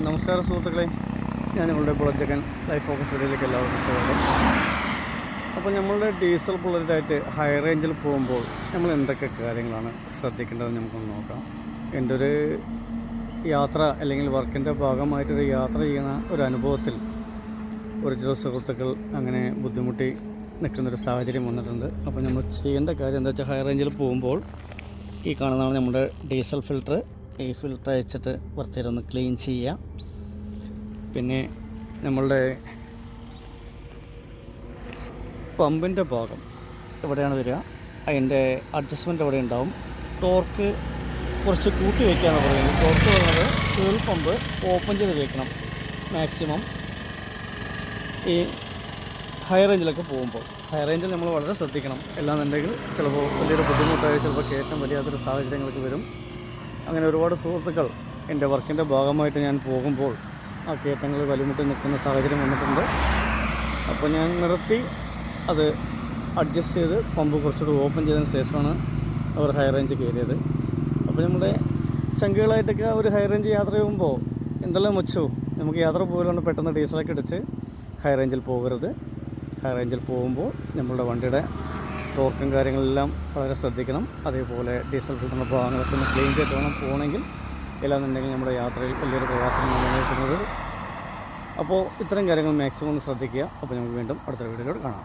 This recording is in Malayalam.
നമസ്കാരം സുഹൃത്തുക്കളെ, ഞാൻ നിങ്ങളുടെ ബുള്ളറ്റ് ലൈഫ് ഫോക്കസ് വീഡിയോയിലേക്ക് എല്ലാവർക്കും സ്വാഗതം. അപ്പോൾ നമ്മളുടെ ഡീസൽ ബുള്ളറ്റായിട്ട് ഹൈ റേഞ്ചിൽ പോകുമ്പോൾ നമ്മൾ എന്തൊക്കെ കാര്യങ്ങളാണ് ശ്രദ്ധിക്കേണ്ടതെന്ന് നമുക്കൊന്ന് നോക്കാം. എൻ്റെ ഒരു യാത്ര അല്ലെങ്കിൽ വർക്കിൻ്റെ ഭാഗമായിട്ടൊരു യാത്ര ചെയ്യുന്ന ഒരു അനുഭവത്തിൽ ഒരു ചില സുഹൃത്തുക്കൾ അങ്ങനെ ബുദ്ധിമുട്ടി നിൽക്കുന്നൊരു സാഹചര്യം വന്നിട്ടുണ്ട്. അപ്പോൾ നമ്മൾ ചെയ്യേണ്ട കാര്യം എന്താ വെച്ചാൽ, ഹൈ റേഞ്ചിൽ പോകുമ്പോൾ ഈ കാണുന്നതാണ് നമ്മുടെ ഡീസൽ ഫിൽറ്റർ. ഈ ഫിൽറ്റർ അയച്ചിട്ട് വൃത്തിയിലൊന്ന് ക്ലീൻ ചെയ്യുക. പിന്നെ നമ്മളുടെ പമ്പിൻ്റെ ഭാഗം എവിടെയാണ് വരിക, അതിൻ്റെ അഡ്ജസ്റ്റ്മെൻറ്റ് എവിടെ ഉണ്ടാവും. ടോർക്ക് കുറച്ച് കൂട്ടി വയ്ക്കുകയാണ് പറയുന്നത്. ടോർക്ക് പറയുന്നത് ഫ്യൂൽ പമ്പ് ഓപ്പൺ ചെയ്ത് വയ്ക്കണം മാക്സിമം ഈ ഹൈ റേഞ്ചിലൊക്കെ പോകുമ്പോൾ. ഹൈ റേഞ്ചിൽ നമ്മൾ വളരെ ശ്രദ്ധിക്കണം. എല്ലാന്നുണ്ടെങ്കിൽ ചിലപ്പോൾ വലിയൊരു ബുദ്ധിമുട്ടായി ചിലപ്പോൾ കയറ്റം വലിയാത്തൊരു സാഹചര്യങ്ങളൊക്കെ വരും. അങ്ങനെ ഒരുപാട് സുഹൃത്തുക്കൾ എൻ്റെ വർക്കിൻ്റെ ഭാഗമായിട്ട് ഞാൻ പോകുമ്പോൾ ആ കയറ്റങ്ങൾ വലിമുട്ടി നിൽക്കുന്ന സാഹചര്യം വന്നിട്ടുണ്ട്. അപ്പോൾ ഞാൻ നിർത്തി അത് അഡ്ജസ്റ്റ് ചെയ്ത് പമ്പ് കുറച്ചുകൂടി ഓപ്പൺ ചെയ്തതിന് ശേഷമാണ് അവർ ഹൈ റേഞ്ച് കയറിയത്. അപ്പോൾ നമ്മുടെ ചങ്കുകളായിട്ടൊക്കെ ഒരു ഹൈ റേഞ്ച് യാത്ര ചെയ്യുമ്പോൾ എന്തെല്ലാം വെച്ചു, നമുക്ക് യാത്ര പോകലുകൊണ്ട് പെട്ടെന്ന് ഡീസലൊക്കെ അടിച്ച് ഹൈ റേഞ്ചിൽ പോകരുത്. ഹൈ റേഞ്ചിൽ പോകുമ്പോൾ നമ്മളുടെ വണ്ടിയുടെ ടോർക്കും കാര്യങ്ങളെല്ലാം വളരെ ശ്രദ്ധിക്കണം. അതേപോലെ ഡീസൽ ഫിൽറ്ററിൻ്റെ ഭാഗങ്ങളൊക്കെ ഒന്ന് ക്ലീൻ ചെയ്ത് വേണം പോകണമെങ്കിൽ. എല്ലാന്നുണ്ടെങ്കിൽ നമ്മുടെ യാത്രയിൽ വലിയൊരു പ്രയാസമാണ് നിലനിൽക്കുന്നത്. അപ്പോൾ ഇത്തരം കാര്യങ്ങൾ മാക്സിമം ഒന്ന് ശ്രദ്ധിക്കുക. അപ്പോൾ നമുക്ക് വീണ്ടും അടുത്ത വീഡിയോയിലൂടെ കാണാം.